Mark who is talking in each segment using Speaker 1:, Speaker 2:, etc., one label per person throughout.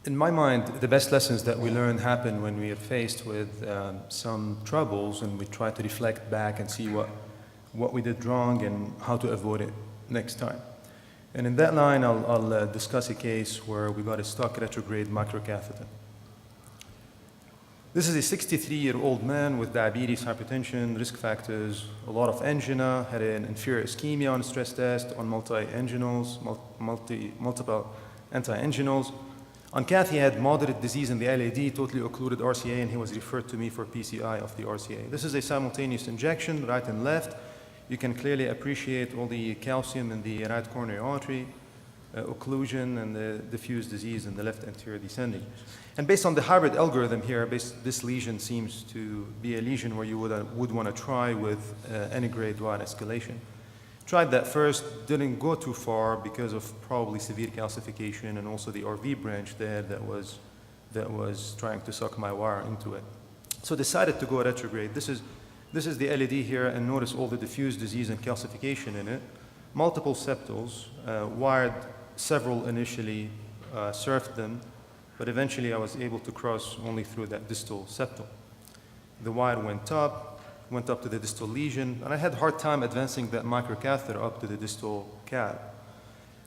Speaker 1: In my mind, the best lessons that we learn happen when we are faced with some troubles and we try to reflect back and see what we did wrong and how to avoid it next time. And in that line, I'll discuss a case where we got a stock retrograde microcatheter. This is a 63-year-old man with diabetes, hypertension, risk factors, a lot of angina, had an inferior ischemia on stress test, on multi-anginals, multiple anti-anginals. On cath, he had moderate disease in the LAD, totally occluded RCA, and he was referred to me for PCI of the RCA. This is a simultaneous injection, right and left. You can clearly appreciate all the calcium in the right coronary artery, occlusion, and the diffuse disease in the left anterior descending. And based on the hybrid algorithm here, this lesion seems to be a lesion where you would want to try with any grade 1 escalation. Tried that first, didn't go too far because of probably severe calcification and also the RV branch there that was trying to suck my wire into it. So decided to go retrograde. This is the LAD here, and notice all the diffuse disease and calcification in it. Multiple septals, wired several initially, surfed them, but eventually I was able to cross only through that distal septal. The wire went up to the distal lesion, and I had a hard time advancing that microcatheter up to the distal cath.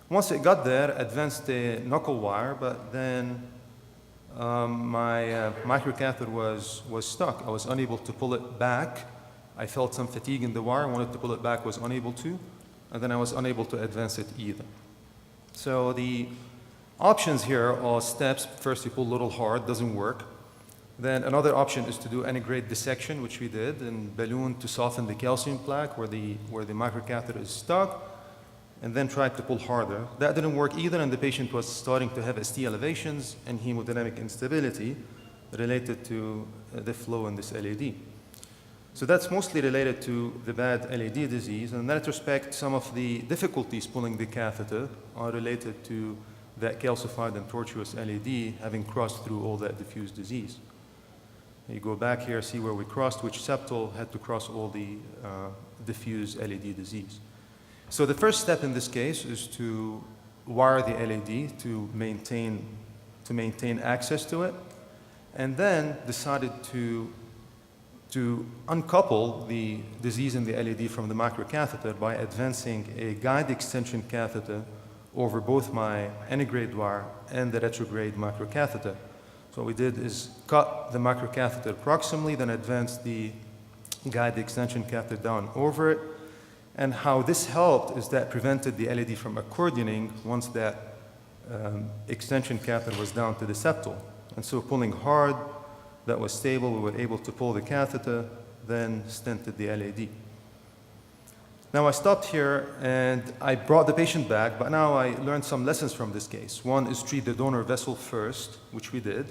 Speaker 1: Once it got there, advanced the knuckle wire, but then my microcatheter was stuck. I was unable to pull it back. I felt some fatigue in the wire, wanted to pull it back, was unable to, and then I was unable to advance it either. So the options here are steps. First, you pull a little hard, doesn't work. Then another option is to do antegrade dissection, which we did, and balloon to soften the calcium plaque where the microcatheter is stuck, and then tried to pull harder. That didn't work either, and the patient was starting to have ST elevations and hemodynamic instability related to the flow in this LAD. So that's mostly related to the bad LAD disease, and in that respect, some of the difficulties pulling the catheter are related to that calcified and tortuous LAD having crossed through all that diffuse disease. You go back here, see where we crossed, which septal had to cross all the diffuse LAD disease. So the first step in this case is to wire the LAD to maintain access to it, and then decided to uncouple the disease in the LAD from the microcatheter by advancing a guide extension catheter over both my antegrade wire and the retrograde microcatheter. So what we did is cut the microcatheter proximally, then advance the guide extension catheter down over it. And how this helped is that prevented the LAD from accordioning once that extension catheter was down to the septal. And so pulling hard, that was stable, we were able to pull the catheter, then stented the LAD. Now I stopped here and I brought the patient back, but now I learned some lessons from this case. One is treat the donor vessel first, which we did.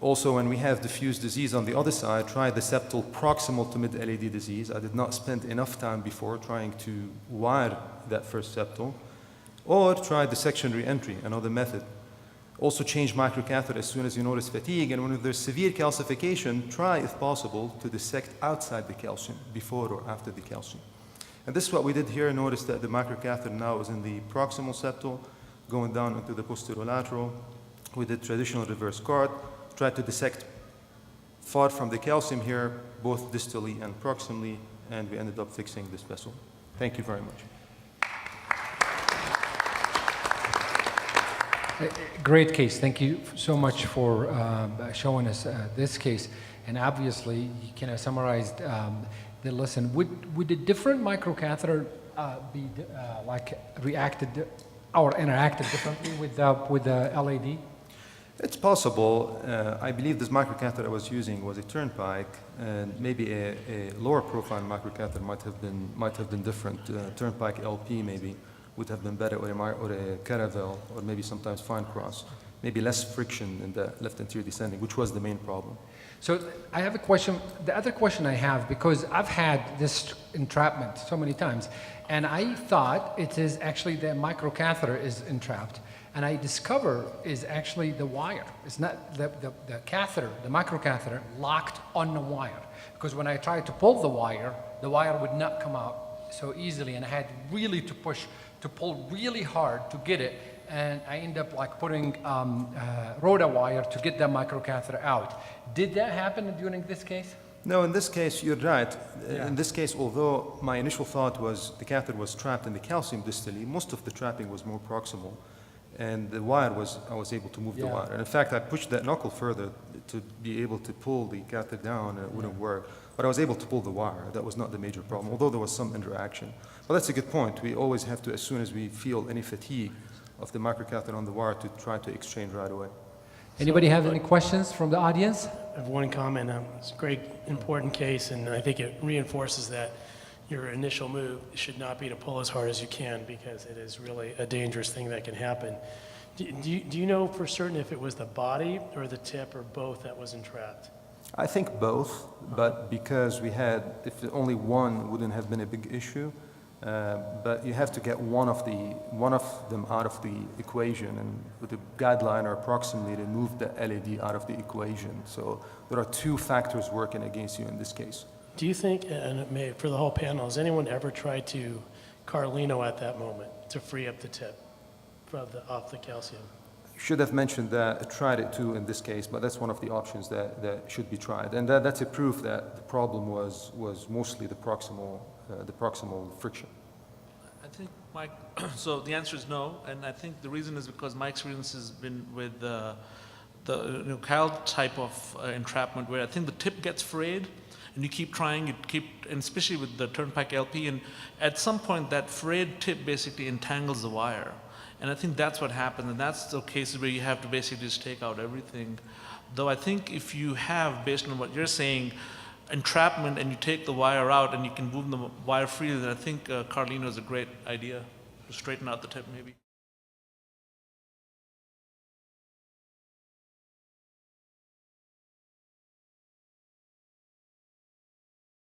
Speaker 1: Also, when we have diffuse disease on the other side, try the septal proximal to mid-LAD disease. I did not spend enough time before trying to wire that first septal. Or try dissection re-entry, another method. Also change microcatheter as soon as you notice fatigue, and when there's severe calcification, try, if possible, to dissect outside the calcium, before or after the calcium. And this is what we did here. Notice that the microcatheter now is in the proximal septal, going down into the posterolateral. We did traditional reverse cart, tried to dissect far from the calcium here, both distally and proximally, and we ended up fixing this vessel. Thank you very much.
Speaker 2: Great case. Thank you so much for showing us this case. And obviously, you kind of summarized the lesson. Would a different microcatheter be like reacted or interacted differently with the LAD?
Speaker 1: It's possible. I believe this microcatheter I was using was a turnpike, and maybe a lower profile microcatheter might have been different. Turnpike LP maybe would have been better, or a caravel, or maybe sometimes fine cross. Maybe less friction in the left anterior descending, which was the main problem.
Speaker 2: So I have a question. The other question I have, because I've had this entrapment so many times, and I thought it is actually the microcatheter is entrapped, and I discover is actually the wire. It's not the catheter, the microcatheter locked on the wire. Because when I tried to pull the wire would not come out so easily, and I had really to pull really hard to get it, and I end up like putting rota wire to get that microcatheter out. Did that happen during this case?
Speaker 1: No, in this case, you're right.
Speaker 2: Yeah.
Speaker 1: In this case, although my initial thought was the catheter was trapped in the calcium distally, most of the trapping was more proximal. And the wire was, I was able to move the
Speaker 2: Yeah.
Speaker 1: wire. And in fact, I pushed that knuckle further to be able to pull the catheter down, and it wouldn't work. But I was able to pull the wire. That was not the major problem, although there was some interaction. But that's a good point. We always have to, as soon as we feel any fatigue of the microcatheter on the wire, to try to exchange right away.
Speaker 2: Anybody have any questions from the audience?
Speaker 3: I have one comment. It's a great, important case, and I think it reinforces that your initial move should not be to pull as hard as you can, because it is really a dangerous thing that can happen. Do you know for certain if it was the body or the tip or both that was entrapped?
Speaker 1: I think both, but because we had, if only one wouldn't have been a big issue, but you have to get one of them out of the equation, and with the guideline or approximately remove the LED out of the equation. So there are two factors working against you in this case.
Speaker 3: Do you think, and it may, for the whole panel, has anyone ever tried to Carlino at that moment to free up the tip off the calcium?
Speaker 1: Should have mentioned that, I tried it too in this case, but that's one of the options that should be tried. And that's a proof that the problem was mostly the proximal friction.
Speaker 4: I think, Mike, so the answer is no, and I think the reason is because my experience has been with the Cal type of entrapment, where I think the tip gets frayed, and you keep trying, and especially with the Turnpike LP, and at some point that frayed tip basically entangles the wire. And I think that's what happened, and that's the cases where you have to basically just take out everything. Though I think if you have, based on what you're saying, entrapment and you take the wire out and you can move the wire freely, then I think Carlino is a great idea to straighten out the tip maybe.